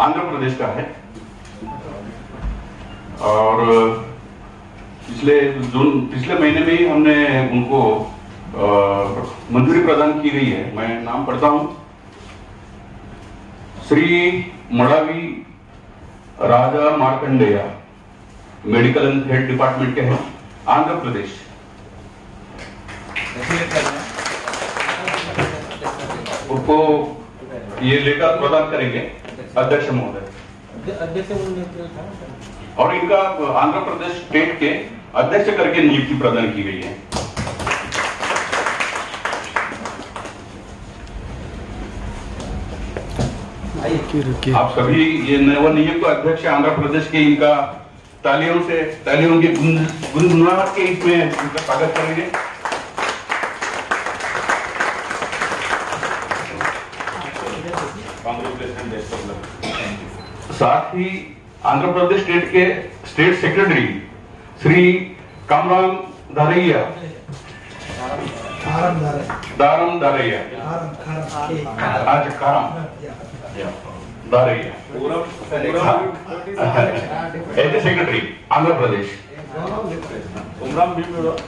आंध्र प्रदेश का है और पिछले महीने में ही हमने उनको मंजूरी प्रदान की गई है। मैं नाम पढ़ता हूं। श्री मड़ावी राजा Markandeya, medical and health department के हैं, आंध्र प्रदेश। उनको ये लेटर प्रदान करेंगे अध्यक्ष महोदय। और इनका आंध्र प्रदेश स्टेट के अध्यक्ष करके नियुक्ति प्रदान की गई है। आप सभी ये नवनियुक्त अध्यक्ष आंध्र प्रदेश के, इनका तालियों की गुनगुनाहट के इसमें इनका स्वागत करेंगे। साथ ही आंध्र प्रदेश स्टेट के स्टेट सेक्रेटरी श्री कामराम दारैया, दारम दारैया, आज कारम दारैया, as secretary Andhra Pradesh.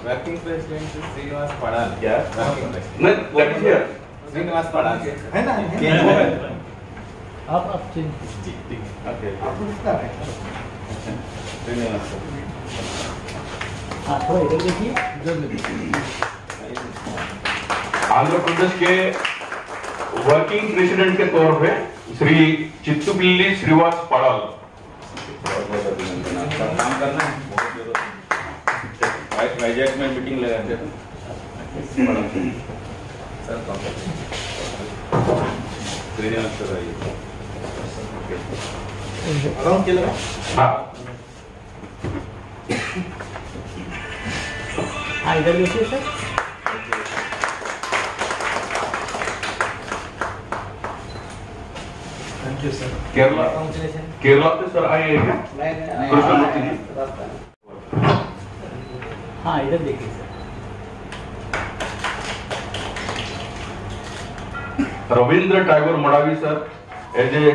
Working president Srinivas पड़ाल, क्या श्रीनिवास पड़ाल है ना? आप आंध्र प्रदेश के वर्किंग प्रेसिडेंट के तौर पे श्री चित्तुपिल्ली श्रीवास पड़ाल। काम करना है, वाइजैक में मीटिंग लगाते हैं सर। हाँ, इधर देखिए sir. Thank you sir. Kerala से सर आए हैं कृष्णमूर्ति जी। हाँ, इधर देखिए sir. Ravindra Tagore Madavi sir, as a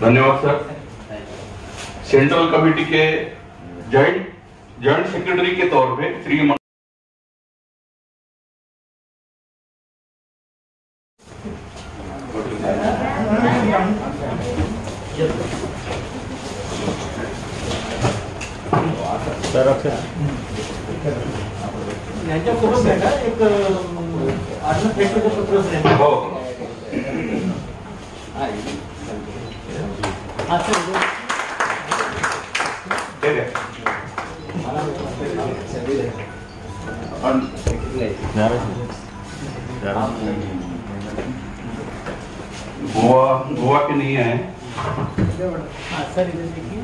धन्यवाद सर। सेंट्रल कमेटी के जॉइंट सेक्रेटरी के तौर पे श्री गोवा के नहीं है। हाँ सर, इधर देखिए।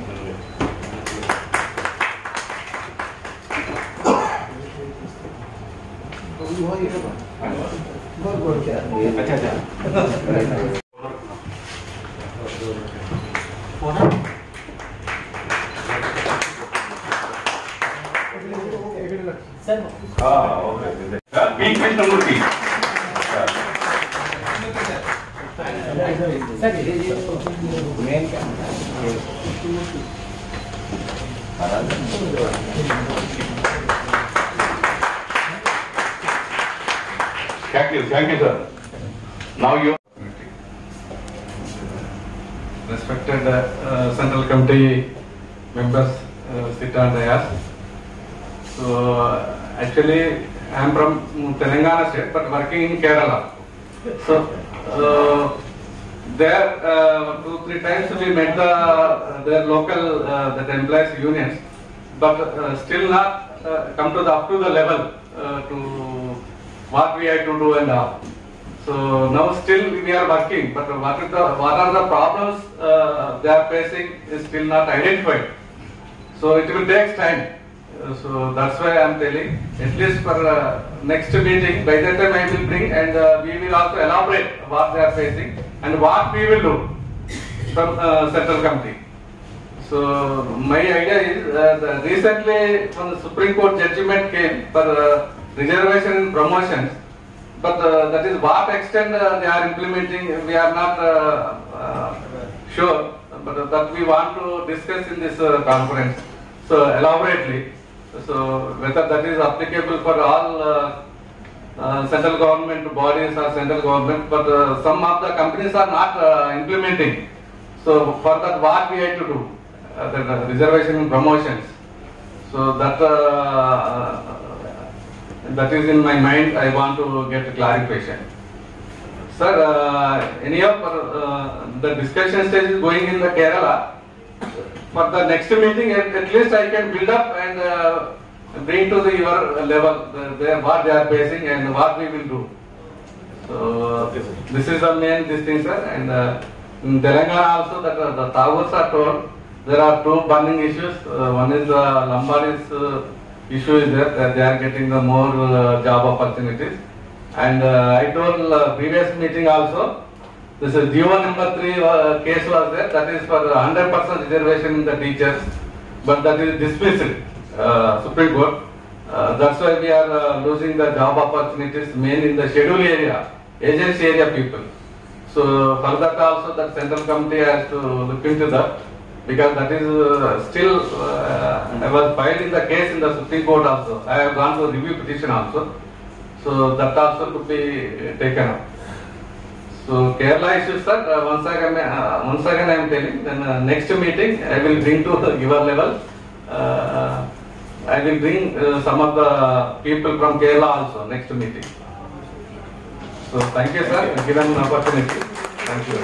P Krishnamurthy Thank you, sir. Now you. Respected Central Committee members sit on the dais. So actually I am from Telangana state but working in Kerala. So there 2-3 times we met their local that employees unions, but still not come to up to the level to what we have to do and all. So now still we are working, but what are the problems they are facing is still not identified. So it will take time. So that's why I am telling, at least for next meeting, by that time I will bring and we will also elaborate what they are facing and what we will do from Central Committee. So my idea is recently when the Supreme Court judgment came for reservation in promotions, but that is what extent they are implementing, we are not sure, but that we want to discuss in this conference. So elaborately, so whether that is applicable for all central government bodies or central government, but some of the companies are not implementing. So for that, what we have to do? The reservation in promotions. So that that is in my mind. I want to get clarification. Sir, any of the discussion stage is going in the Kerala. For the next meeting, at least I can build up and bring to your level what they are facing and what we will do. So this is the main thing, sir. And in Telangana also, that the towers are told there are two burning issues. One is the Lambadi's issue is that they are getting the more job opportunities. And I told previous meeting also, this is G1 number 3 case was there. That is for 100% reservation in the teachers, but that is dismissed. Supreme Court. That's why we are losing the job opportunities mainly in the scheduled area, agency area people. So for that also, that central committee has to look into that, because that is still I was filed in the case in the Supreme Court also. I have gone to review petition also. So that also could be taken up. So Kerala issues, sir, once again I am telling, then next meeting I will bring to your level. I will bring some of the people from Kerala also next meeting. So thank you, sir, given an opportunity. Thank you.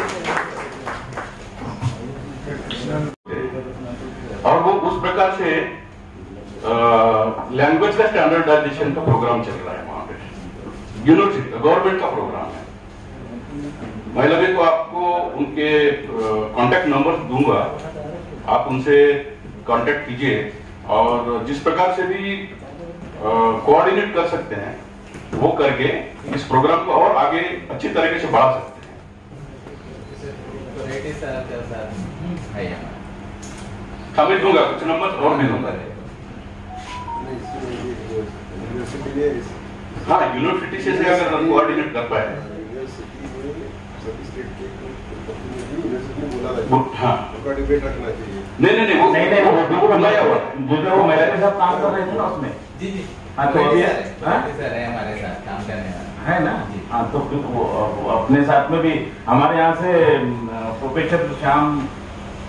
और वो उस प्रकार से language का standardisation का programme चल रहा है वहाँ पे, यूनिवर्सिटी गवर्नमेंट का प्रोग्राम है। मैं लगे तो आपको उनके कांटेक्ट नंबर दूंगा, आप उनसे कांटेक्ट कीजिए और जिस प्रकार से भी कोऑर्डिनेट कर सकते हैं वो करके इस प्रोग्राम को और आगे अच्छी तरीके से बढ़ा सकते हैं। हमें दूंगा कुछ नंबर और भी दूंगा। हाँ, यूनिवर्सिटी से अगर कोऑर्डिनेट कर पाए। हाँ, नहीं वो बिल्कुल बनाया हुआ वो मेरे के साथ काम कर रहे थे ना उसमें। जी हाँ तो सर है हमारे साथ काम करने वाला है ना। हाँ तो फिर वो अपने साथ में भी हमारे यहाँ से प्रोफेसर श्याम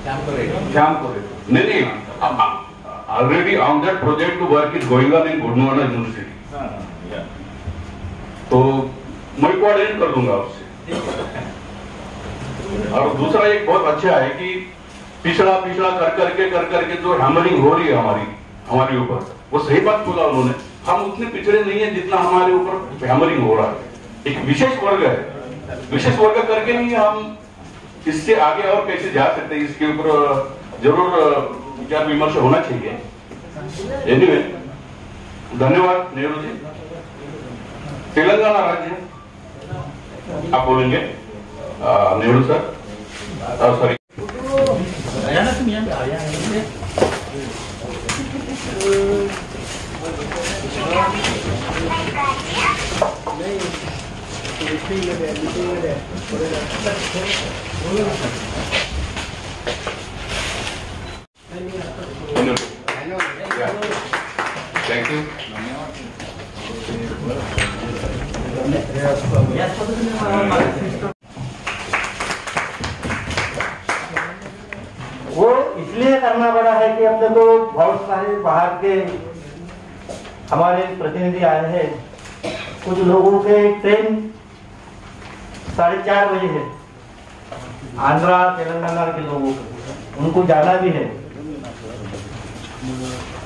को नहीं already on that project to work is going on in Gondwana university, तो मैं कोऑर्डिनेट कर दूंगा उससे। और दूसरा एक बहुत अच्छा है कि पिछड़ा कर करके जो हैमरिंग हो रही है हमारे ऊपर, वो सही बात बोला उन्होंने, हम उतने पिछड़े नहीं है जितना हमारे ऊपर हैमरिंग हो रहा है। एक विशेष वर्ग है, विशेष वर्ग करके ही हम इससे आगे और कैसे जा सकते हैं, इसके ऊपर जरूर विचार विमर्श होना चाहिए। एनीवे, धन्यवाद नेहरू जी। तेलंगाना राज्य आप बोलेंगे Nehru sir, sorry thank you. वो इसलिए करना पड़ा है कि अब तो बहुत सारे बाहर के हमारे प्रतिनिधि आए हैं। कुछ लोगों के ट्रेन 4:30 बजे है, आंध्रा तेलंगाना के लोगों को, उनको जाना भी है।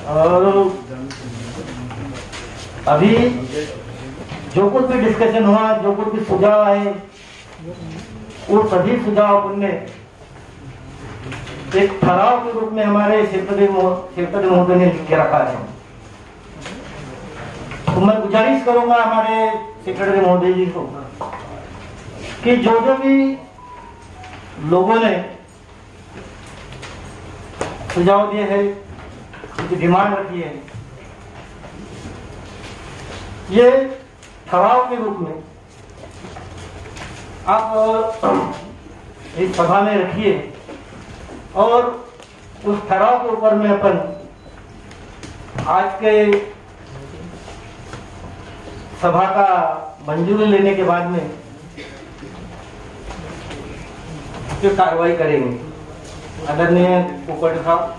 और अभी जो कुछ भी डिस्कशन हुआ, जो कुछ भी सुझाव आए, वो सभी सुझाव हमने एक ठहराव के रूप में हमारे सेक्रेटरी महोदय ने लिख के रखा है। तो मैं गुजारिश करूंगा हमारे सेक्रेटरी महोदय जी को कि जो भी लोगों ने सुझाव दिए हैं, कुछ डिमांड रखी है। ये ठहराव के रूप में आप इस सभा में रखिए और उस ठहराव के ऊपर में अपन आज के सभा का मंजूरी लेने के बाद में जो कार्रवाई करेंगे। आदरणीय पोपट साहब,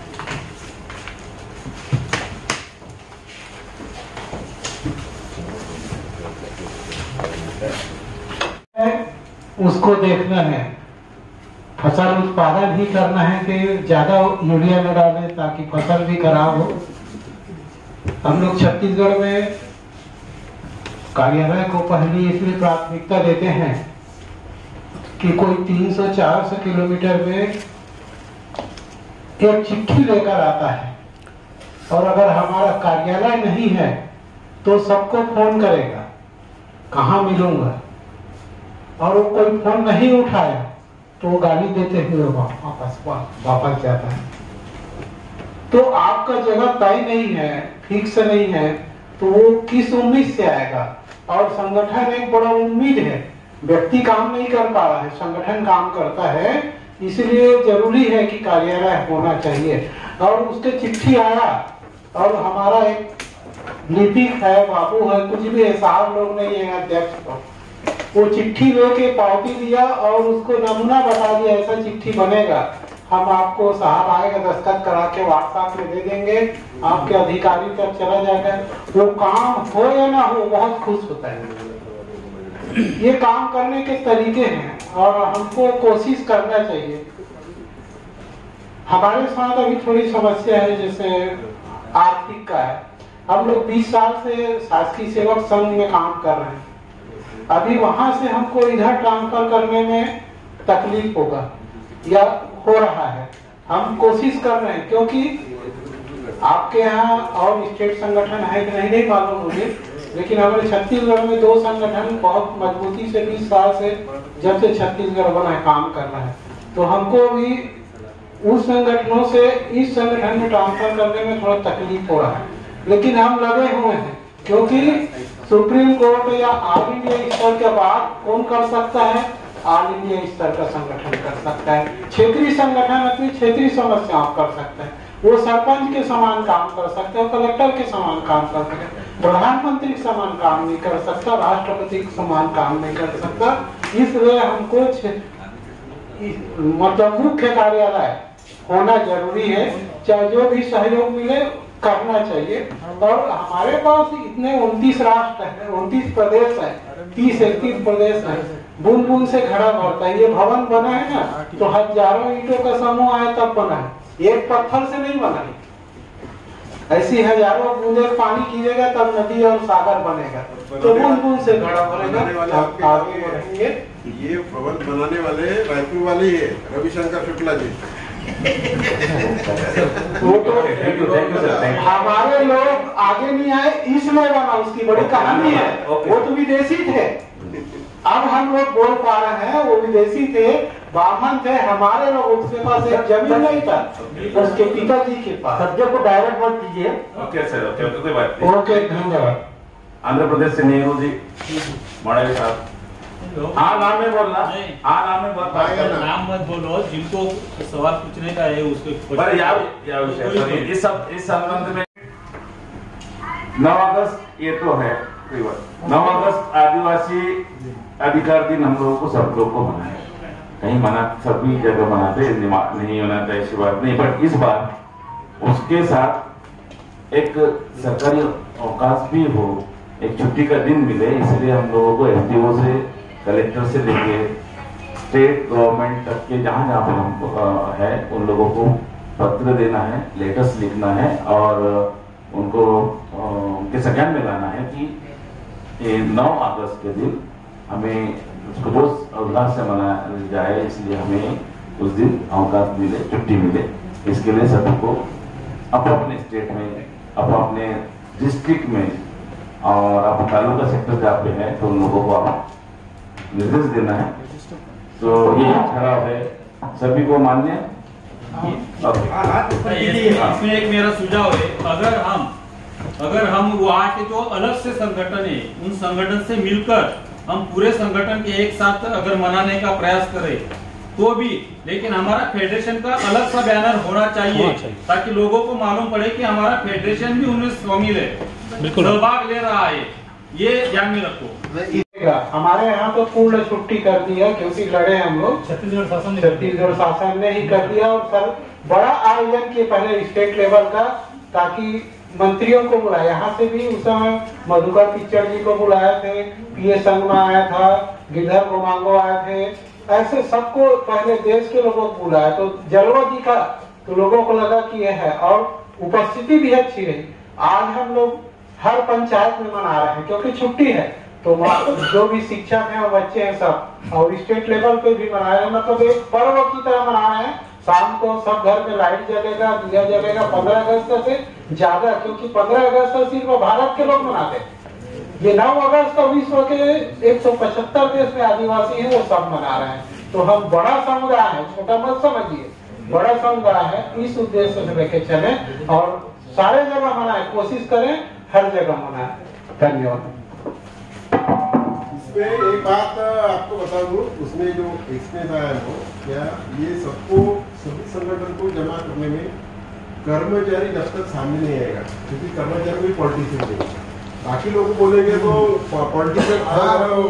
उसको देखना है, फसल उत्पादन ही करना है कि ज्यादा यूरिया न डालें ताकि फसल भी खराब हो। हम लोग छत्तीसगढ़ में कार्यालय को पहली इसलिए प्राथमिकता देते हैं कि कोई 300-400 किलोमीटर में एक चिट्ठी लेकर आता है, और अगर हमारा कार्यालय नहीं है तो सबको फोन करेगा कहाँ मिलूंगा, और वो कोई फोन नहीं उठाया तो वो गाली देते हुए वापस जाता है। तो आपका जगह तय नहीं है, फिक्स नहीं है, तो वो किस उम्मीद से आएगा। और संगठन एक बड़ा उम्मीद है, व्यक्ति काम नहीं कर पा रहा है, संगठन काम करता है, इसलिए जरूरी है कि कार्यालय होना चाहिए। और उसके चिट्ठी आया और हमारा एक लिपिक है, बाबू है, कुछ भी है, साहब लोग नहीं है, अध्यक्ष को वो चिट्ठी लेके पावती दिया और उसको नमूना बता दिया ऐसा चिट्ठी बनेगा, हम आपको साहब आएगा दस्तखत करा के व्हाट्सएप में दे देंगे, आपके अधिकारी तक चला जाएगा। वो काम हो या ना हो बहुत खुश होता है। ये काम करने के तरीके हैं और हमको कोशिश करना चाहिए। हमारे साथ अभी थोड़ी समस्या है, जैसे आर्थिक का है। हम लोग 20 साल से शासकीय सेवक संघ में काम कर रहे हैं। अभी वहां से हमको इधर ट्रांसफर करने में तकलीफ होगा या हो रहा है। हम कोशिश कर रहे हैं, क्योंकि आपके यहाँ और स्टेट संगठन है कि नहीं मालूम मुझे, लेकिन हमारे छत्तीसगढ़ में 2 संगठन बहुत मजबूती से 20 साल से, जब से छत्तीसगढ़ बना है, काम कर रहा है। तो हमको भी उस संगठनों से इस संगठन में ट्रांसफर करने में थोड़ा तकलीफ हो रहा है, लेकिन हम लगे हुए हैं, क्योंकि सुप्रीम कोर्ट या ऑल इंडिया स्तर के बाद कौन कर सकता है, ऑल इंडिया स्तर का संगठन कर सकता है। क्षेत्रीय संगठन अपनी क्षेत्रीय समस्याओं कर सकता है, वो सरपंच के समान काम कर सकते हैं, कलेक्टर के समान काम कर सकते हैं, प्रधानमंत्री के समान काम नहीं कर सकता, राष्ट्रपति के समान काम नहीं कर सकता। इसलिए हमको मतलब मुख्य कार्यालय होना जरूरी है, चाहे जो भी सहयोग मिले करना चाहिए। और हमारे पास इतने 29 राष्ट्र है, 29 प्रदेश है, 30-31 प्रदेश है, बूंद बूंद से घड़ा भरता है। ये भवन बना है ना, तो हजारों ईंटों का समूह आया तब बना है, एक पत्थर से नहीं बना है। ऐसी हजारों बूंदे पानी कीजिएगा तब नदी और सागर बनेगा, तो बूंद बूंद से घड़ा भरेगा। आगे बढ़ेंगे। ये भवन बनाने वाले रायपुर वाले है, रविशंकर शुक्ला जी। वो तो हमारे लोग आगे नहीं आए इसलिए बना, उसकी बड़ी कहानी है। वो तो विदेशी थे, अब हम लोग बोल पा रहे हैं, वो विदेशी थे, ब्राह्मण थे, हमारे लोग उसके पास एक जमीन नहीं था, उसके पिताजी के पास। सब्जेक्ट को डायरेक्ट मत कीजिए। ओके सर, ओके, कोई बात नहीं। ओके, धन्यवाद। आंध्र प्रदेश से नेहरू जी, मॉडल साहब। हाँ नाम में बोलना, हाँ नाम में बोलना, नाम मत बोलो, जिनको सवाल पूछने का है उसको। पर यार इस संबंध में 9 अगस्त ये तो है, 9 अगस्त आदिवासी अधिकार दिन हम लोगों को सब लोग को मनाया, कहीं मना सभी जगह मनाते नहीं मनाता ऐसी बात नहीं, बट इस बार उसके साथ एक सरकारी अवकाश भी हो, एक छुट्टी का दिन मिले, इसलिए हम लोगों को एसडीओ से, कलेक्टर से लेके स्टेट गवर्नमेंट तक के जहाँ जहाँ पे हमको है उन लोगों को पत्र देना है, लेटर्स लिखना है और उनको उनके संज्ञान में लाना है कि 9 अगस्त के दिन हमें उसको जो अवकाश से मनाया जाए, इसलिए हमें उस दिन अवकाश मिले, छुट्टी मिले। इसके लिए सभी को अपने स्टेट में, अपने डिस्ट्रिक्ट में और आप तालुका सेक्टर जहाँ पे है तो उन लोगों को आप निर्देश देना है। तो ये ठहराव है, सभी को मान्य इसमें एक मेरा सुझाव है, अगर हम वहाँ के जो अलग से संगठन है उन संगठन से मिलकर हम पूरे संगठन के एक साथ अगर मनाने का प्रयास करें तो भी, लेकिन हमारा फेडरेशन का अलग सा बैनर होना चाहिए ताकि लोगों को मालूम पड़े कि हमारा फेडरेशन भी उनमें शामिल है, सहभाग ले रहा है। ये ध्यान में रखो। हमारे यहाँ तो पूर्ण छुट्टी कर दी है क्योंकि लड़े हम लोग, छत्तीसगढ़ शासन ने ही कर दिया। और सर बड़ा आयोजन किए पहले स्टेट लेवल का, ताकि मंत्रियों को बुलाया, यहाँ से भी उस समय मधुकर पिक्चर जी को बुलाए थे, पीए संगमा आया था, गिरधर गोमांगो आए थे, ऐसे सबको पहले देश के लोगों को बुलाया। तो जलवा दिखा तो लोगों को लगा कि यह है, और उपस्थिति भी अच्छी रही। आज हम लोग हर पंचायत में मना रहे हैं क्योंकि छुट्टी है, तो जो भी शिक्षक हैं और बच्चे हैं सब, और स्टेट लेवल पे भी मना रहे हैं, मतलब एक पर्व की तरह मना रहे हैं। शाम को सब घर में लाइट जलेगा, दिया जलेगा 15 अगस्त से ज्यादा, क्योंकि 15 अगस्त तो सिर्फ भारत के लोग मनाते हैं। ये 9 अगस्त तो विश्व के 175 देश में आदिवासी हैं, वो सब मना रहे हैं। तो हम बड़ा समुदाय है, छोटा मत समझिए, बड़ा समुदाय है, इस उद्देश्य से लेके चले और सारे जगह मनाए, कोशिश करें हर जगह मनाए। धन्यवाद। इसमें एक बात आपको बता दूं, उसमें जो एक्सप्रेस आया है क्या, ये सबको सभी संगठन को जमा करने में कर्मचारी जब तक सामने नहीं आएगा, क्योंकि कर्मचारी भी पॉलिटिशियन नहीं, बाकी लोग बोलेंगे तो पॉलिटिशियन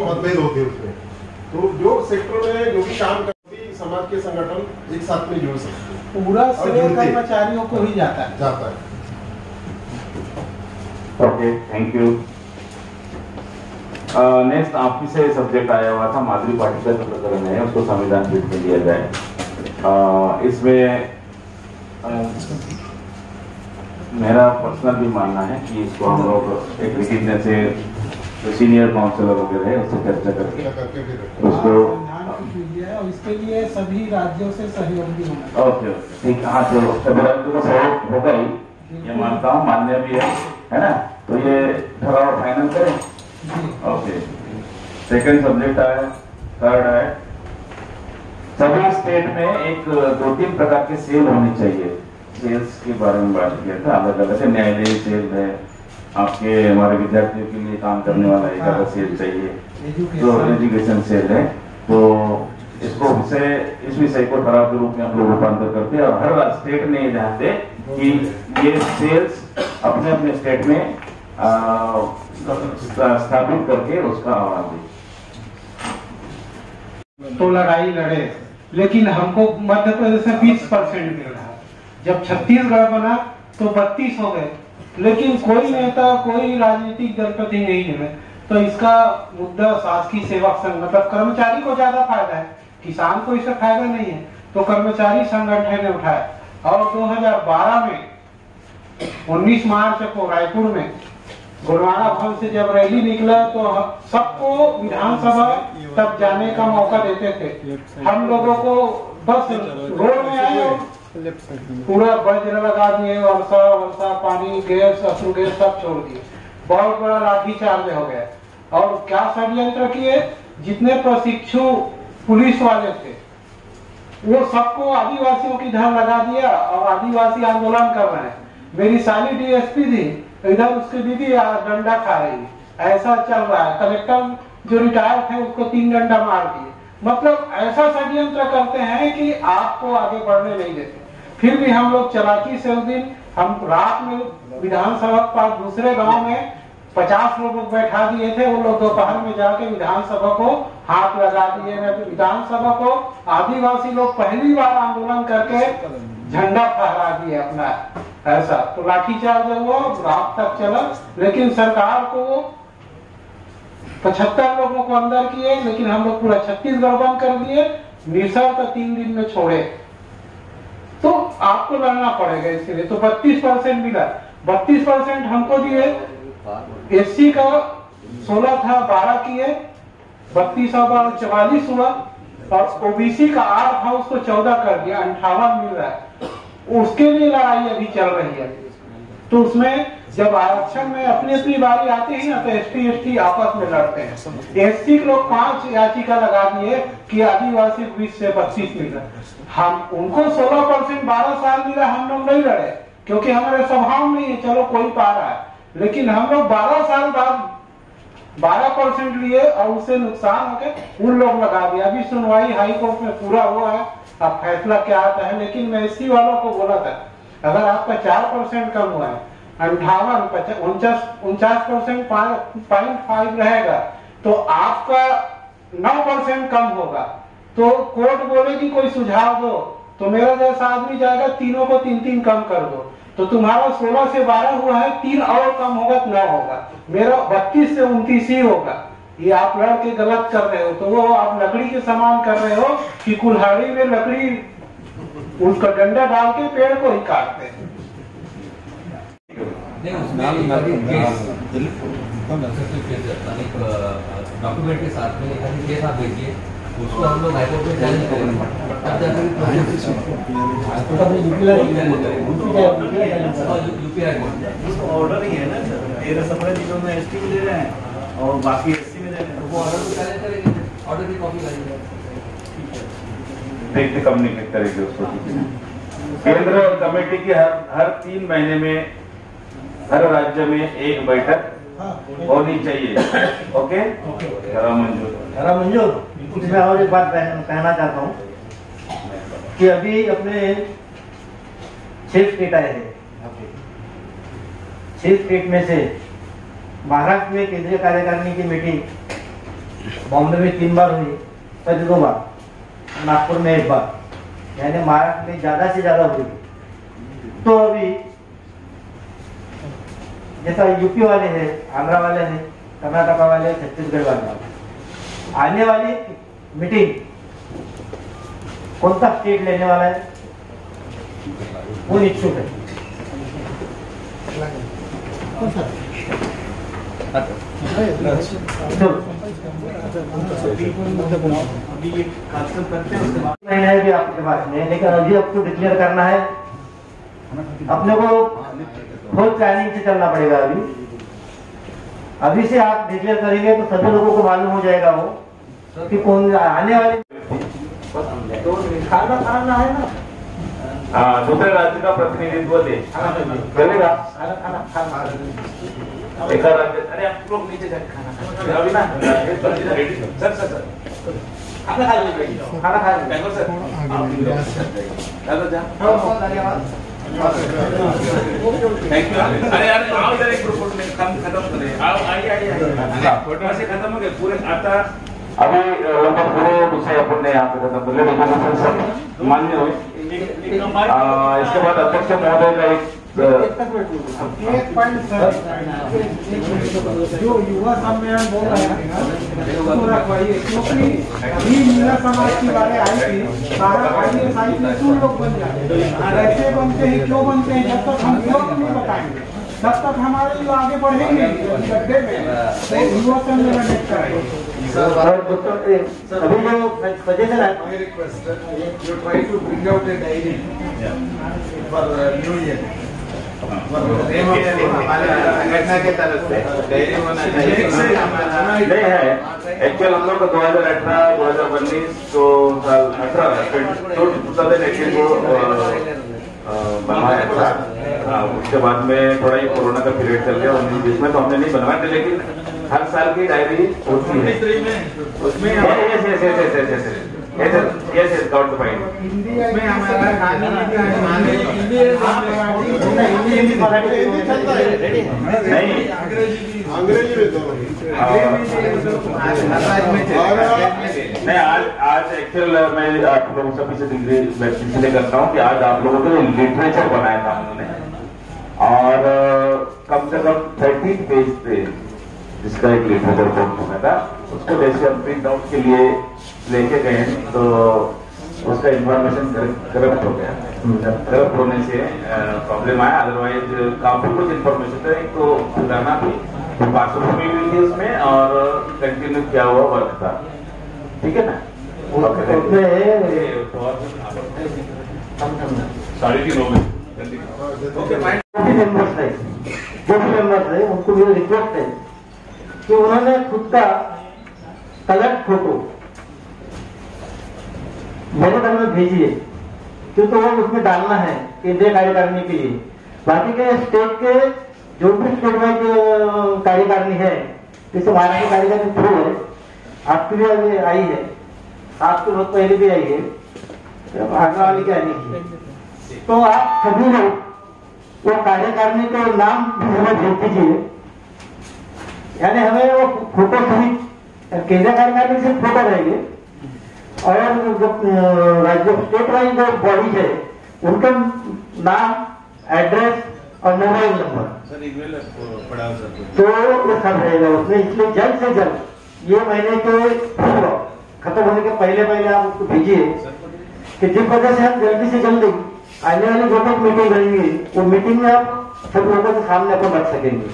मतभेद होते हैं उसमें। तो जो सेक्टर में जो भी काम करती समाज के संगठन एक साथ में जुड़ सकते हैं, पूरा श्रेय कर्मचारियों को ही जाता है। Okay, thank you. नेक्स्ट आपकी से सब्जेक्ट आया हुआ था, माधुरी पाटिल का प्रकरण है, उसको संविधान पीठ में दिया जाए। इसमें मेरा पर्सनल भी मानना है कि इसको हम लोग एक विधि से सीनियर काउंसिलर वगैरह है उससे चर्चा करके उसको और इसके लिए सभी राज्यों से सहयोग भी होना। ओके, ठीक। हाँ, तो सभी राज्यों का सहयोग होगा ही, ये मानता हूँ, मान्य भी है ना। तो ये ठहराव फाइनल करें। ओके, सेकंड सब्जेक्ट आया, थर्ड है, सभी स्टेट में एक 2-3 प्रकार के सेल होने चाहिए। सेल्स के बारे में बात किया था, अलग अलग है, न्यायालय सेल है, आपके हमारे विद्यार्थियों के लिए काम करने वाला एक अलग सेल चाहिए, तो एजुकेशन सेल है। तो इसको इस विषय को ठहराव के रूप में हम लोग रूपांतर करते हैं, और हर स्टेट ने ध्यान दे कि ये सेल्स अपने अपने स्टेट में स्थापित करके उसका आह्वान दे। तो लड़ाई लड़े, लेकिन हमको मध्य प्रदेश में 20% मिल रहा है। जब छत्तीसगढ़ बना तो 32 हो गए, लेकिन कोई नेता, कोई राजनीतिक जनप्रति नहीं है। तो इसका मुद्दा शासकीय सेवक संघ, मतलब कर्मचारी को ज्यादा फायदा है, किसान को इससे फायदा नहीं है। तो कर्मचारी संगठन ने उठाया और 2012 में 19 मार्च को रायपुर में गुरुवाना भवन से जब रैली निकला तो सबको विधानसभा तक जाने का मौका देते थे। हम लोगों को बस रोड में आए, पूरा वज्र लगा दिए, वर्षा पानी, गैस, अश्रु गैस सब छोड़ दिए, बहुत बड़ा लाठीचार्ज हो गया। और क्या षड्यंत्र किए, जितने प्रशिक्षु पुलिस वाले थे वो सबको आदिवासियों की धर लगा दिया और आदिवासी आंदोलन कर रहे हैं। मेरी साली डीएसपी थी, इधर उसकी दीदी डंडा खा रही है, ऐसा चल रहा है। कलेक्टर जो रिटायर थे उसको 3 डंडा मार दिए। मतलब ऐसा षड्यंत्र करते हैं कि आपको आगे बढ़ने नहीं देते। फिर भी हम लोग चालाकी से उस दिन हम रात में विधानसभा के पास दूसरे गांव में 50 लोग बैठा दिए थे। वो लोग दोपहर में जाके विधानसभा को हाथ लगा दिए। विधानसभा को आदिवासी लोग पहली बार आंदोलन करके झंडा फहरा दिए अपना, ऐसा। तो लाठीचार्ज हुआ, रात तक चला, लेकिन सरकार को 75 लोगों को अंदर किए, लेकिन हम लोग पूरा छत्तीसगढ़ बंद कर दिए। निसर्ग 3 दिन में छोड़े। तो आपको लड़ना पड़ेगा इसके लिए। तो 32% मिला, 32% हमको दिए। एससी का 16 था, 12 किए, 32 और 44 हुआ। और ओबीसी का 8 था, उसको 14 कर दिया, 58 मिल रहा है। उसके लिए लड़ाई अभी चल रही है। तो उसमें जब आरक्षण में अपनी अपनी बारी आती है ना तो ST आपस में लड़ते हैं। SC के लोग 5 याचिका लगा दिए कि आदिवासी 20 से 25 मिला, हम उनको 16% 12 साल मिला, हम लोग नहीं लड़े क्योंकि हमारे स्वभाव में ये चलो कोई पा रहा है, लेकिन हम लोग 12 साल बाद 12% लिए और उससे नुकसान हो गए उन लोग लगा दिया। अभी सुनवाई हाई कोर्ट में पूरा हुआ है, अब फैसला क्या आता है। लेकिन मैं SC वालों को बोला था अगर आपका 4% कम हुआ है, 49% 0.5 रहेगा तो आपका 9% कम होगा, तो कोर्ट बोलेगी कोई सुझाव दो, तो मेरा जैसा आदमी जाएगा तीनों को 3 कम कर दो, तो तुम्हारा 16 से 12 हुआ है, 3 और कम होगा तो 9 होगा, मेरा 32 से 29 ही होगा। ये आप लड़के गलत कर रहे हो, तो वो आप लकड़ी के समान कर रहे हो कि कुल्हाड़ी में लकड़ी उसका डंडा डाल के पेड़ को ही काटते हैं। डॉक्यूमेंट के साथ में केस आप देखिए, उसको हम लोग हाईकोर्ट में चैलेंज करेंगे। यूपी हाईकोर्ट ऑर्डर ही है ना सर, 13-17 जिलों में ST में दे रहे हैं और बाकी SC में दे रहे हैं, वो ऑर्डर को चैलेंज करेंगे, ऑर्डर की कॉपी करेंगे। देखते कम्युनिकेट करेंगे उसको। केंद्र कमेटी की हर 3 महीने में हर राज्य में एक बैठक होनी चाहिए। ओके, मंजूर। मैं और एक बात कहना चाहता हूँ कि अभी अपने 6 स्टेट आए हैं, 6 स्टेट में से महाराष्ट्र में केंद्रीय कार्यकारिणी की मीटिंग बॉम्बे में 3 बार हुई, पहले 2 बार, नागपुर में 1 बार, यानी महाराष्ट्र में ज्यादा से ज्यादा हुई। तो अभी जैसा यूपी वाले हैं, आंध्रा वाले हैं, कर्नाटका वाले हैं, छत्तीसगढ़ वाले हैं, आने वाली मीटिंग कौन सा स्टेट लेने वाला है वो इच्छुक है। महीना है भी आपके पास में, लेकिन अभी आपको डिक्लेयर करना है, अपने को फुल प्लानिंग से चलना पड़ेगा। अभी से आप डिक्लेयर करेंगे तो सभी लोगों को मालूम हो जाएगा वो कि कौन आने वाले। तो खाना है ना, हाँ, दूसरे राज्य का प्रतिनिधित्व दे चलेगा। एक राज्य, अरे आप लोग नीचे जाके खाना अभी ना सर खाना खा लीजिए सर। Thank you. अरे यार आओ जरा एक रिपोर्ट में खत्म करें, आओ आइए छोटा से खत्म हो गए पूरे। आता अभी लगभग पूरे विषय अपन ने यहाँ पे खत्म कर लिया, मान्य हुए। इसके बाद अध्यक्ष महोदय का एक पॉइंट सर, जो युवा सम्मेलन बोल रहे हैं पूरा रखवाइए, क्योंकि अभी मीरा समाज की बातें आई थी, सारा IAS IPS लोग बन जाते, कैसे बनते हैं, क्यों बनते हैं, जब तक हम युवा को नहीं बताएंगे तब तक हमारे युवा आगे बढ़ेंगे गड्ढे में। तो युवा सम्मेलन अभी जो सजेशन है, you try to bring out a diary for New Year. संगठन के तरफ से डायरी होना चाहिए। नहीं है एक्चुअल हम लोग को 2018, 2019 तो साल 2018 को बनवाया था। उसके बाद में थोड़ा ये कोरोना का पीरियड चल गया, जिसमें तो हमने नहीं बनवाए थे, लेकिन हर साल की डायरी होती है उसमें। Yes, got the point. इसमें हमारा नहीं अंग्रेजी में दोनों नहीं, आज एक्चुअल मैं आप लोगों से इसलिए करता हूँ कि आज आप लोगों को लिटरेचर बनाया था हमने, और कम से कम 30 पेज पे जिसका एक लिटरेचर बोर्ड बना था, उसको जैसे हम प्रिंट आउट के लिए लेके गए तो उसका इंफॉर्मेशन करप्ट हो गया। करप्ट होने से प्रॉब्लम आया, अदरवाइज काफी कुछ इंफॉर्मेशन था। एक तो पुराना भी पासवर्ड भी मिली थी उसमें, और कंटिन्यू किया हुआ वर्क था, ठीक है ना। साढ़े 3 हो गए। मेंबर्स है, जो भी मेंबर्स है उनको मेरी रिक्वेस्ट है कि उन्होंने खुद का कलर फोटो मेरे घर में भेजिए, क्योंकि वो उसमें डालना है केंद्रीय कार्यकारिणी के लिए। बाकी के स्टेट के जो भी स्टेट में कार्यकारिणी है, जैसे महाराष्ट्र कार्यकारिणी थ्रू है, आपकी भी अभी आई है, आपके बहुत पहले भी आई है, आगे वाली की आनी है, तो आप सभी लोग वो कार्यकारिणी के नाम भी हमें भेज दीजिए, यानी हमें वो फोटो सहित केंद्रीय कार्यकारिणी से फोटो रहेंगे और जो राज्य स्टेट वाइज जो बॉडी है उनका नाम, एड्रेस और मोबाइल नंबर तो ये सब रहेगा उसमें। इसलिए जल्द से जल्द ये महीने के खत्म होने के पहले आप उसको भेजिए कि जिस वजह से हम जल्दी से जल्दी आने वाली जो तक मीटिंग रहेंगी वो मीटिंग में आप सब लोगों के सामने अपन रख सकेंगे।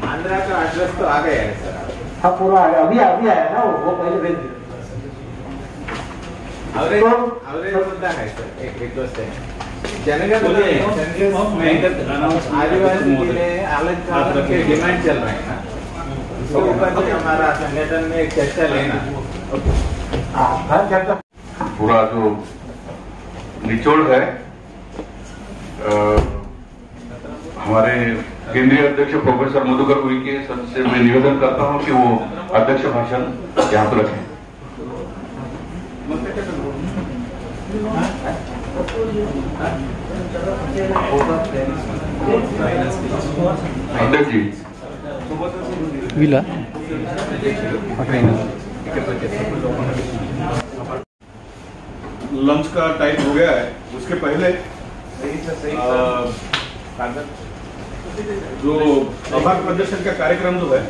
आंध्रा का एड्रेस तो आ गया है सर। हाँ पूरा आ गया, अभी आया ना वो पहले भेज दिया। अवरेज मुद्दा है सर, एक रिक्वेस्ट है आदिवासी के अलग के डिमांड चल रहे हैं ना, उसके ऊपर भी हमारा संगठन में एक चर्चा लेना। पूरा जो निचोड़ है हमारे केंद्रीय अध्यक्ष प्रोफेसर मधुकर उइके सर से मैं निवेदन करता हूं कि वो अध्यक्ष भाषण यहाँ पर रखें। अध्यक्ष जी लंच का टाइम हो गया है, उसके पहले जो आभार प्रदर्शन का कार्यक्रम जो है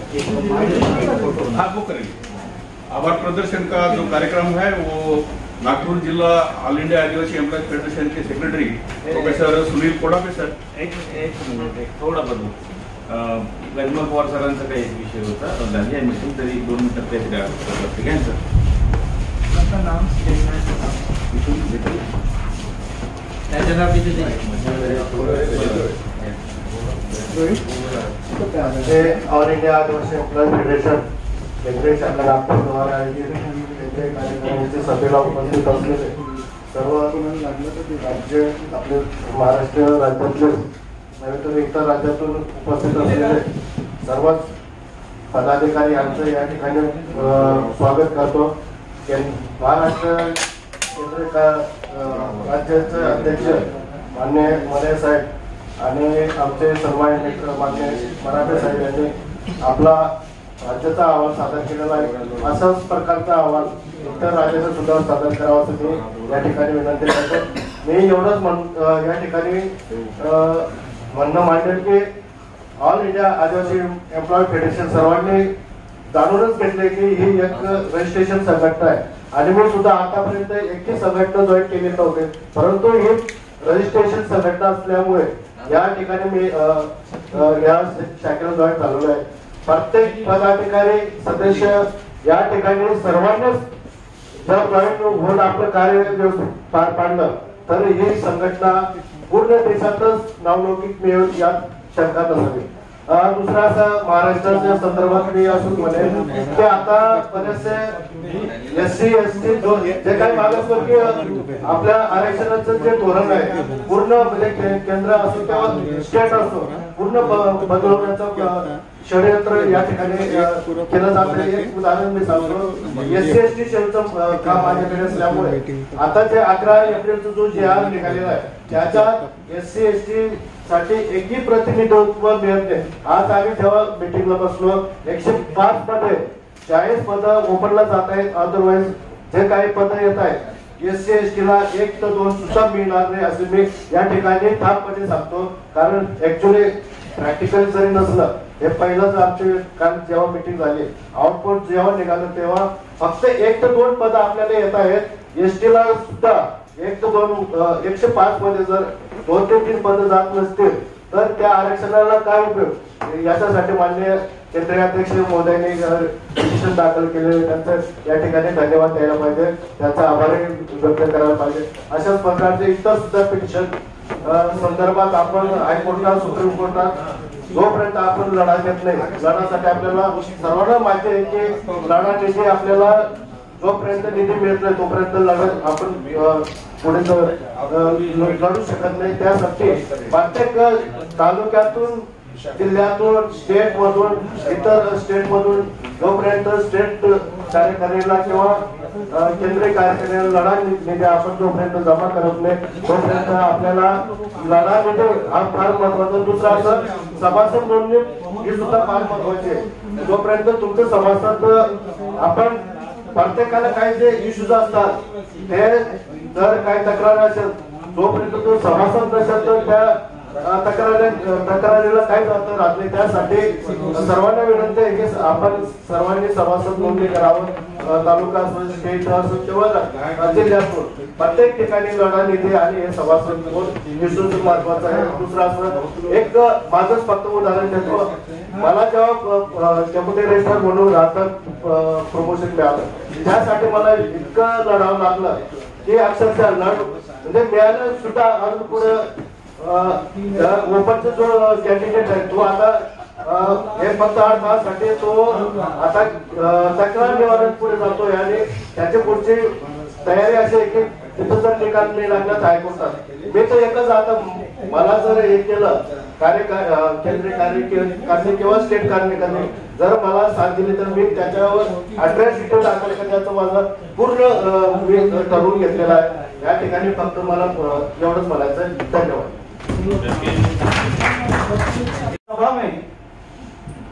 वो करेंगे। आभार प्रदर्शन का जो कार्यक्रम है वो नागपुर जिला ऑल इंडिया आदिवासी एम्प्लॉय फेडरेशन के secretary professor Sunil Kodape sir. एक मिनिट थोडा बदलू गजमल पवार सरांचा काही एक विषय होता, झाली आहे मीटिंग तरी 2 मिनिटात काहीतरी ठीक आहे सर। आपलं नाम ऑल इंडिया आदिवासी एम्प्लॉय फेडरेशन फेडरेशन नागपूर द्वारा आयोजित कार्यक्रमाच्या सभेला उपस्थित असलेले सर्व राज्य आपले महाराष्ट्र राज्यातले नव्हे तर इतर राज्यातून उपस्थित असलेले सर्वच पदाधिकारी यांचं या ठिकाणी स्वागत करतो। महाराष्ट्र केंद्र राज्याचे अध्यक्ष मान्य मने साहेब आणि आमचे सन्माननीय मित्र मान्य मराठे साहेब यांनी आपला राज्याचा अहवाल सादर केलेला आहे। असाच प्रकारचा अहवाल इतर राज्याचा सुद्धा सादर करावा असं मी या ठिकाणी विनंती करतो। मी एवढंच या ठिकाणी म्हणणं मांडेल की ऑल इंडिया आदिवासी एम्प्लॉय फेडरेशन सर्वांनी जाणूनच घेतले की ही एक रजिस्ट्रेशन संघटना आहे आणि मी सुद्धा आतापर्यंत एकही संघटना जॉईन केली नव्हते, परंतु ही रजिस्ट्रेशन संघटना असल्यामुळे या ठिकाणी मी या शाखेला जॉईन झालेलो आहे। प्रत्येक पदाधिकारी सदस्य या ठिकाणी सर्वांनाच जर जॉईन होऊन आपलं कार्य पार पाडलं तर ही संघटना पूर्ण देशातच नावलौकिक मिळेल यात शंका नसावी। दुसरा असा महाराष्ट्राच्या संदर्भात मी असं म्हणेन की आता बरेचसे SC ST जे काही मागासवर्गीय आपल्या आरक्षणाचं जे धोरण आहे पूर्ण म्हणजे केंद्र असो किंवा स्टेट असो पूर्ण बदलवण्याचं षडयंत्र या ठिकाणी केलं जात आहे। एक उदाहरण मी सांगतो, SC ST सेलचं काम माझ्याकडे असल्यामुळे आता जे 11 एप्रिलचा जो JR निघालेला आहे त्याच्यात SC ST साठी एकही प्रतिनिधित्व मिळत नाही। आज आम्ही जेव्हा मीटिंगला बसलो 105 पदे 40 पदं ओपनला जात आहेत, अदरवाईज जे काही पदं येत आहेत SC ST ला 1 ते 2 सुद्धा मिळणार नाही असे मी या ठिकाणी ठामपणे सांगतो। कारण ऍक्च्युअली प्रॅक्टिकल जरी नसलं हे पहिलंच आमचे काल जेव्हा मीटिंग झाली आउटपुट जेव्हा निघालं तेव्हा फक्त 1 ते 2 पदं आपल्याला येत आहेत। ST ला सुद्धा 1 ते 2 105 मध्ये जर 2 ते 3 पदं जात नसतील तर त्या आरक्षणाला काय उपयोग। याच्यासाठी माननीय केंद्रीय अध्यक्ष महोदयांनी पिटिशन दाखल केले, त्यांचं या ठिकाणी धन्यवाद द्यायला पाहिजे, त्याचा आभारही व्यक्त करायला पाहिजे। अशाच प्रकारचे इतर सुद्धा पिटिशन संदर्भात आपण हायकोर्टात सुप्रीम कोर्टात जोपर्यंत आपण लढा घेत नाही, लढासाठी आपल्याला सर्वांना माहिती आहे की लढा निधी आपल्याला जोपर्यंत निधी मिळत नाही तोपर्यंत लढत आपण पुढे लढू शकत नाही. त्यासाठी प्रत्येक तालुक्यातून, जिल्ह्यातून, स्टेट मधून, इतर स्टेट मधून जोपर्यंत स्टेट कार्यकारिणीला किंवा केंद्रीय कार्यकारिणीला लढा निधी आपण जोपर्यंत जमा करत नाही तोपर्यंत आपल्याला लढा निधी हा फार महत्वाचा. दुसरा असं सभासद नोंदणी ही सुद्धा फार महत्वाची आहे. जोपर्यंत तुमच्या सभासद आपण प्रत्येकाला काही जे इश्यूज असतात ते जर काही तक्रार असेल जोपर्यंत तो सभासद नसेल तर त्या तक्रारीला काही अर्थ राहत नाही. त्यासाठी सर्वांना विनंती आहे की आपण सर्वांनी सभासद नोंदणी करावं. तालुका असो, स्टेट असो किंवा जिल्ह्यातून प्रत्येक ठिकाणी लढा निधी आणि हे सभासद इश्यूज महत्वाचं आहे. दुसरं असं एक माझंच फक्त उदाहरण देतो. मला जेव्हा डेप्युटी रजिस्ट्रार म्हणून राहतात प्रमोशन मिळालं त्यासाठी मला इतकं लढावं लागलं की अक्षरशः म्हणजे मिळालं सुद्धा अजून पुढे ओपनचा जो कॅन्डिडेट आहे तो आता हे फक्त 8 तासासाठी तो आता तक्रार निवारण पुढे जातोय आणि त्याची पुढची तयारी अशी आहे की तिथं जर निकाल नाही लागला तर हायकोर्टात मी तर एकच आता मला जर हे केलं केंद्रीय कार्यकारिणी किंवा स्टेट कार्यकारिणी जर मला साथ दिली तर मी त्याच्यावर 18 सीटं दाखल करण्याचं माझं पूर्ण ठरवून घेतलेलं आहे. या ठिकाणी फक्त मला एवढंच म्हणायचं आहे. धन्यवाद. सभा में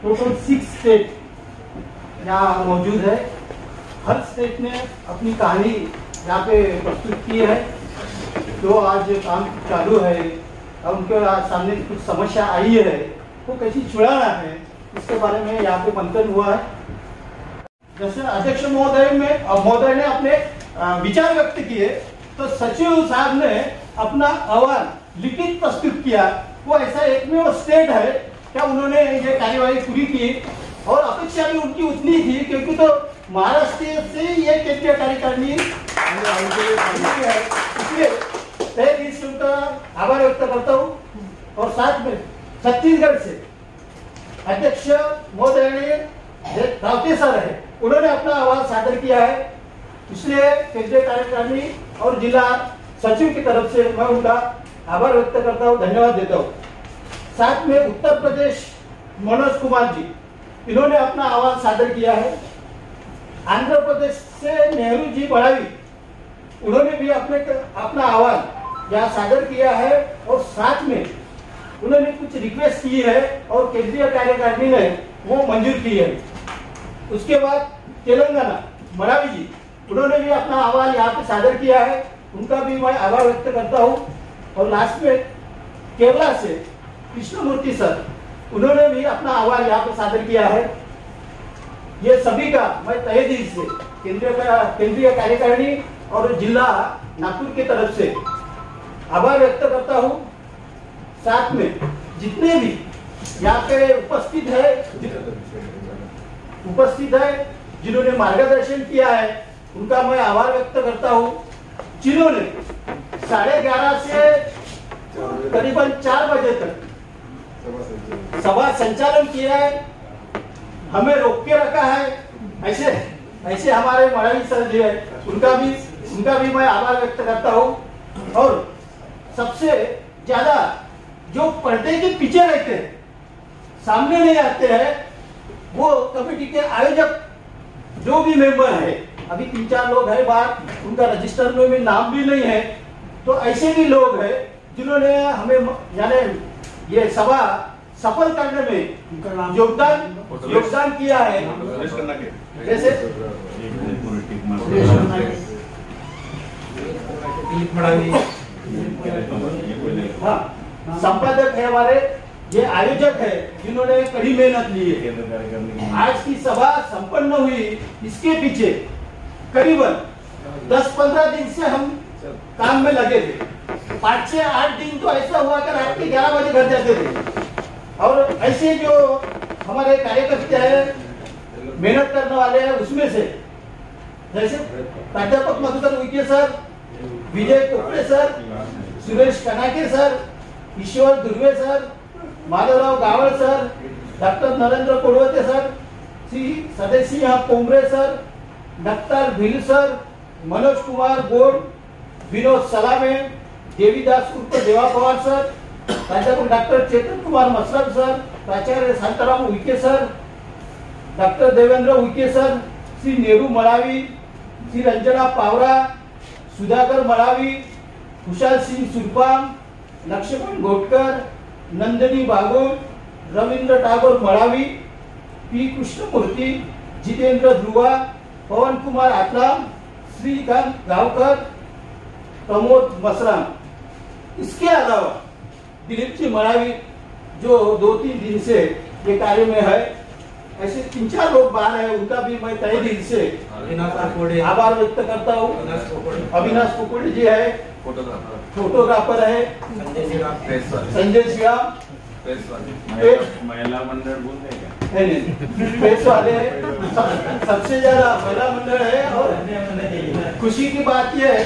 टोटल 6 स्टेट यहाँ मौजूद है. हर स्टेट ने अपनी कहानी यहाँ पे प्रस्तुत की है. जो आज काम चालू है और उनके सामने कुछ समस्या आई है वो कैसी छुड़ाना है इसके बारे में यहाँ पे मंथन हुआ है. जैसे अध्यक्ष महोदय ने अपने विचार व्यक्त किए तो सचिव साहब ने अपना अहवाल लिखित प्रस्तुत किया. वो ऐसा एकमेव स्टेट है क्या उन्होंने ये कार्यवाही पूरी की और अपेक्षा भी उनकी उतनी थी क्योंकि तो महाराष्ट्र से ये केंद्रीय कार्यकारिणी इसलिए तय दिल से उनका आभार व्यक्त करता हूँ. और साथ में छत्तीसगढ़ से अध्यक्ष महोदय ने रावते सर है उन्होंने अपना अहवाल सादर किया है. इसलिए केंद्रीय कार्यकारिणी और जिला सचिव की तरफ से मैं उनका आभार व्यक्त करता हूँ, धन्यवाद देता हूँ. साथ में उत्तर प्रदेश मनोज कुमार जी इन्होंने अपना अहवाल सादर किया है. आंध्र प्रदेश से नेहरू जी बड़ावी उन्होंने भी अपना अहवाल यहाँ सादर किया है और साथ में उन्होंने कुछ रिक्वेस्ट की है और केंद्रीय कार्यकारिणी ने वो मंजूर की है. उसके बाद तेलंगाना मरावी जी उन्होंने भी अपना अहवाल यहाँ पे सादर किया है. उनका भी मैं आभार व्यक्त करता हूँ. और लास्ट में केरला से कृष्णमूर्ति सर उन्होंने भी अपना अहवाल यहाँ पे सादर किया है. ये सभी का मैं तहे दिल से केंद्रीय कार्यकारिणी और जिला नागपुर की तरफ से आभार व्यक्त करता हूँ. साथ में जितने भी यहाँ पे उपस्थित है जिन्होंने मार्गदर्शन किया है उनका मैं आभार व्यक्त करता हूँ. जिन्होंने 11:30 से करीबन 4 बजे तक सभा संचालन किया है, हमें रोक के रखा है. ऐसे हमारे मराठी सर जी है उनका भी मैं आभार व्यक्त करता हूँ. और सबसे ज्यादा जो पर्दे के पीछे रहते हैं सामने नहीं आते हैं वो कमेटी के आयोजक जो भी मेंबर है, अभी 3-4 लोग हैं बाहर, उनका रजिस्टर में भी नाम भी नहीं है. तो ऐसे भी लोग हैं जिन्होंने हमें यानी ये सभा सफल करने में योगदान किया है. जैसे हाँ, संपादक है हमारे, ये आयोजक है जिन्होंने कड़ी मेहनत ली है. आज की सभा संपन्न हुई, इसके पीछे करीबन 10-15 दिन से हम काम में लगे थे. 5 से 8 दिन तो ऐसा हुआ कि रात के 11 बजे घर जाते थे. और ऐसे जो हमारे कार्यकर्ता है मेहनत करने वाले हैं उसमें से जैसे प्राध्यापक Madhukar Uike sir, Vijay Topde sir, Suresh Kanake sir, Ishwar Durve sir, Madhavrao Gawal sir, doctor Narendra Kodwate sir, Shri Sadesingh Pombre sir, doctor Bhil sir, Manoj Kumar God, Vinod Salame, Devidas उर्फ देवा पवार सर, प्राध्यापक डॉक्टर चेतन कुमार मसरब सर, प्राचार्य Shantaram Uike sir, doctor Devendra Uike sir, Shri Nehru Malavi, Shri Ranjana Pawra, Sudhakar Malavi, Khushal Singh Surpam, Laxman Ghotkar, Nandini Bagol, Ravindra Tagore मळावी, P Krishnamurthy, Jitendra Dhruva, पवन कुमार आतलाम, श्रीकांत गावकर, प्रमोद मसराम। इसके अलावा दिलीप जी मळावी जो 2-3 दिन से ये कार्य में है, ऐसे 3-4 लोग बाहर है, उनका भी मैं तहे दिल से आभार व्यक्त करता हूँ। अविनाश कुकोड़े जी है, फोटोग्राफर है, संजय श्याम, महिला मंडल बोल देगा, प्रेस वाले सबसे ज्यादा महिला मंडल है। और खुशी की बात यह है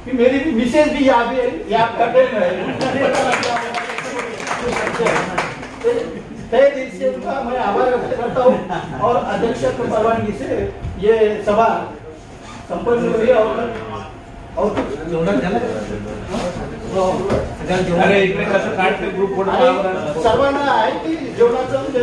कि मेरी मिसेज भी यहाँ कटे में है। तय दिल से उनका मैं आभार व्यक्त करता हूँ और अध्यक्ष की परवानगी से ये सभा संपन्न हुई। और अरे इकडे कसं काढते ग्रुप फोटो सर्वांना आहे की जेवणाचं म्हणजे